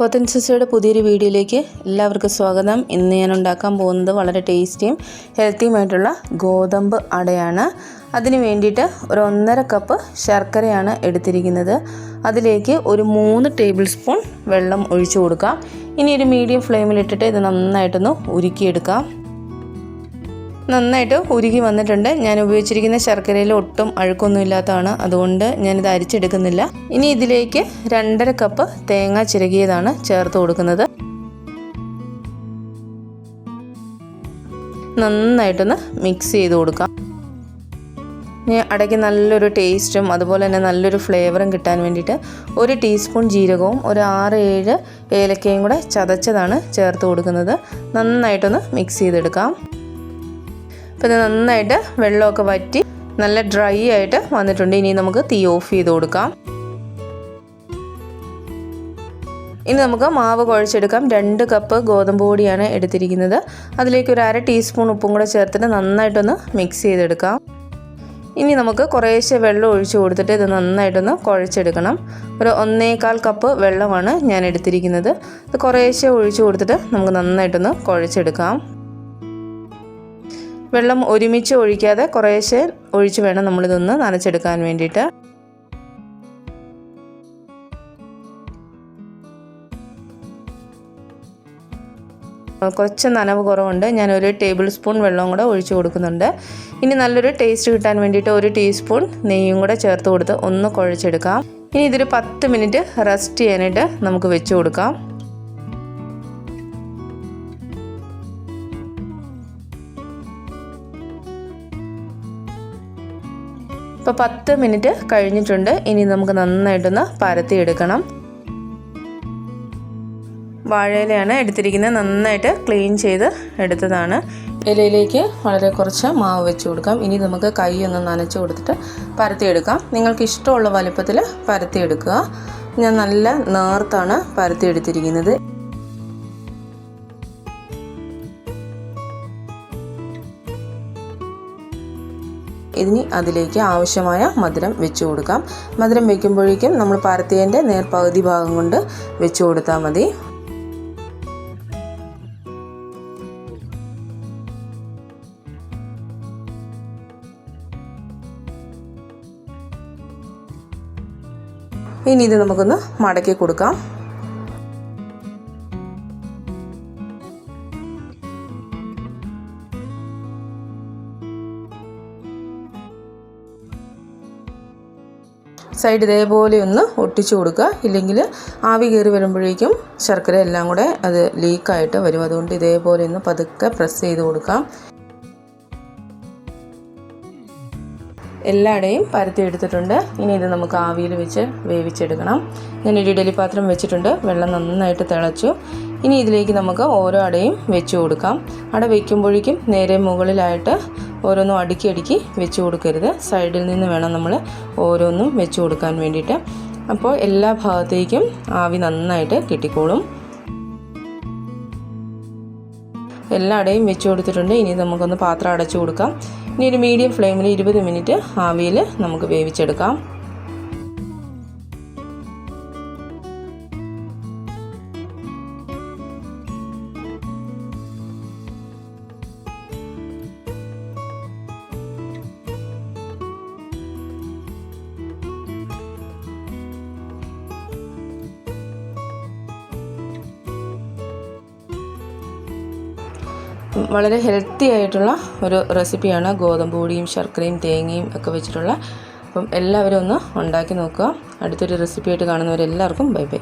പോത്തൻസിസയുടെ പുതിയൊരു വീഡിയോയിലേക്ക് എല്ലാവർക്കും സ്വാഗതം. ഇന്ന് ഞാൻ ഉണ്ടാക്കാൻ പോകുന്നത് വളരെ ടേസ്റ്റിയും ഹെൽത്തിയുമായിട്ടുള്ള ഗോതമ്പ് അടയാണ്. അതിന് വേണ്ടിയിട്ട് ഒരു 1.5 കപ്പ് ശർക്കരയാണ് എടുത്തിരിക്കുന്നത്. അതിലേക്ക് ഒരു 3 ടേബിൾ സ്പൂൺ വെള്ളം ഒഴിച്ചു കൊടുക്കാം. ഇനി ഒരു മീഡിയം ഫ്ലെയിമിലിട്ടിട്ട് ഇത് നന്നായിട്ടൊന്ന് ഉരുക്കിയെടുക്കാം. നന്നായിട്ട് ഉരുകി വന്നിട്ടുണ്ട്. ഞാൻ ഉപയോഗിച്ചിരിക്കുന്ന ശർക്കരയിൽ ഒട്ടും അഴുക്കൊന്നും ഇല്ലാത്തതാണ്, അതുകൊണ്ട് ഞാനിത് അരിച്ചെടുക്കുന്നില്ല. ഇനി ഇതിലേക്ക് 2.5 കപ്പ് തേങ്ങ ചിരകിയതാണ് ചേർത്ത് കൊടുക്കുന്നത്. നന്നായിട്ടൊന്ന് മിക്സ് ചെയ്ത് കൊടുക്കാം. ഇനി അടയ്ക്ക് നല്ലൊരു ടേസ്റ്റും അതുപോലെ തന്നെ നല്ലൊരു ഫ്ലേവറും കിട്ടാൻ വേണ്ടിയിട്ട് 1 ടീസ്പൂൺ ജീരകവും ഒരു 6-7 ഏലക്കയും കൂടെ ചതച്ചതാണ് ചേർത്ത് കൊടുക്കുന്നത്. നന്നായിട്ടൊന്ന് മിക്സ് ചെയ്തെടുക്കാം. അപ്പോൾ ഇത് നന്നായിട്ട് വെള്ളമൊക്കെ വറ്റി നല്ല ഡ്രൈ ആയിട്ട് വന്നിട്ടുണ്ട്. ഇനി നമുക്ക് തീ ഓഫ് ചെയ്ത് കൊടുക്കാം. ഇനി നമുക്ക് മാവ് കുഴച്ചെടുക്കാം. 2 കപ്പ് ഗോതമ്പ് പൊടിയാണ് എടുത്തിരിക്കുന്നത്. അതിലേക്ക് ഒരു 1/2 ടീസ്പൂൺ ഉപ്പും കൂടെ ചേർത്തിട്ട് നന്നായിട്ടൊന്ന് മിക്സ് ചെയ്തെടുക്കാം. ഇനി നമുക്ക് കുറേശ്ശെ വെള്ളം ഒഴിച്ച് കൊടുത്തിട്ട് ഇത് നന്നായിട്ടൊന്ന് കുഴച്ചെടുക്കണം. ഒരു 1.25 കപ്പ് വെള്ളമാണ് ഞാൻ എടുത്തിരിക്കുന്നത്. ഇത് കുറേശ്ശെ ഒഴിച്ച് കൊടുത്തിട്ട് നമുക്ക് നന്നായിട്ടൊന്ന് കുഴച്ചെടുക്കാം. വെള്ളം ഒരുമിച്ച് ഒഴിക്കാതെ കുറേശ്ശെ ഒഴിച്ച് വേണം നമ്മളിതൊന്ന് നനച്ചെടുക്കാൻ വേണ്ടിയിട്ട്. കുറച്ച് നനവ് കുറവുണ്ട്. ഞാൻ 1 ടേബിൾ സ്പൂൺ വെള്ളം കൂടെ ഒഴിച്ച് കൊടുക്കുന്നുണ്ട്. ഇനി നല്ലൊരു ടേസ്റ്റ് കിട്ടാൻ വേണ്ടിയിട്ട് 1 ടീസ്പൂൺ നെയ്യും കൂടെ ചേർത്ത് കൊടുത്ത് ഒന്ന് കുഴച്ചെടുക്കാം. ഇനി ഇതൊരു 10 മിനിറ്റ് റെസ്റ്റ് ചെയ്യാനായിട്ട് നമുക്ക് വെച്ച് കൊടുക്കാം. ഇപ്പോൾ 10 മിനിറ്റ് കഴിഞ്ഞിട്ടുണ്ട്. ഇനി നമുക്ക് നന്നായിട്ടൊന്ന് പരത്തിയെടുക്കണം. വാഴയിലയാണ് എടുത്തിരിക്കുന്നത്. നന്നായിട്ട് ക്ലീൻ ചെയ്ത് എടുത്തതാണ്. ഇലയിലേക്ക് വളരെ കുറച്ച് മാവ് വെച്ച് കൊടുക്കാം. ഇനി നമുക്ക് കൈ ഒന്ന് നനച്ച് കൊടുത്തിട്ട് പരത്തിയെടുക്കാം. നിങ്ങൾക്ക് ഇഷ്ടമുള്ള വലുപ്പത്തിൽ പരത്തിയെടുക്കുക. ഞാൻ നല്ല നേർത്താണ് പരത്തിയെടുത്തിരിക്കുന്നത്. ഇനി അതിലേക്ക് ആവശ്യമായ മധുരം വെച്ച് കൊടുക്കാം. മധുരം വയ്ക്കുമ്പോഴേക്കും നമ്മൾ പരത്തിയതിൻ്റെ നേർപകുതി ഭാഗം കൊണ്ട് വെച്ച് കൊടുത്താൽ മതി. ഇനി ഇത് നമുക്കൊന്ന് മടക്കി കൊടുക്കാം. സൈഡ് ഇതേപോലെ ഒന്ന് ഒട്ടിച്ചു കൊടുക്കുക. ഇല്ലെങ്കിൽ ആവി കയറി വരുമ്പോഴേക്കും ശർക്കര എല്ലാം കൂടെ അത് ലീക്കായിട്ട് വരും. അതുകൊണ്ട് ഇതേപോലെ ഒന്ന് പതുക്കെ പ്രസ് ചെയ്ത് കൊടുക്കാം. എല്ലായിടെയും പരത്തി എടുത്തിട്ടുണ്ട്. ഇനി ഇത് നമുക്ക് ആവിയിൽ വെച്ച് വേവിച്ചെടുക്കണം. ഞാനൊരു ഇഡലി പാത്രം വെച്ചിട്ടുണ്ട്. വെള്ളം നന്നായിട്ട് തിളച്ചു. ഇനി ഇതിലേക്ക് നമുക്ക് ഓരോ അടയും വെച്ച് കൊടുക്കാം. അട വയ്ക്കുമ്പോഴേക്കും നേരെ മുകളിലായിട്ട് ഓരോന്നും അടുക്കി വെച്ച് കൊടുക്കരുത്. സൈഡിൽ നിന്ന് വേണം നമ്മൾ ഓരോന്നും വെച്ച് കൊടുക്കാൻ വേണ്ടിയിട്ട്. അപ്പോൾ എല്ലാ ഭാഗത്തേക്കും ആവി നന്നായിട്ട് കിട്ടിക്കോളും. എല്ലാ അടയും വെച്ച് കൊടുത്തിട്ടുണ്ട്. ഇനി നമുക്കൊന്ന് പാത്രം അടച്ചു കൊടുക്കാം. ഇനി ഒരു മീഡിയം ഫ്ലെയിമിൽ 20 മിനിറ്റ് ആവിയിൽ നമുക്ക് വേവിച്ചെടുക്കാം. വളരെ ഹെൽത്തി ആയിട്ടുള്ള ഒരു റെസിപ്പിയാണ് ഗോതമ്പ് പൊടിയും ശർക്കരയും തേങ്ങയും ഒക്കെ വെച്ചിട്ടുള്ള. അപ്പം എല്ലാവരും ഒന്ന് ഉണ്ടാക്കി നോക്കുക. അടുത്തൊരു റെസിപ്പിയായിട്ട് കാണുന്നവരെല്ലാവർക്കും ബൈ ബൈ.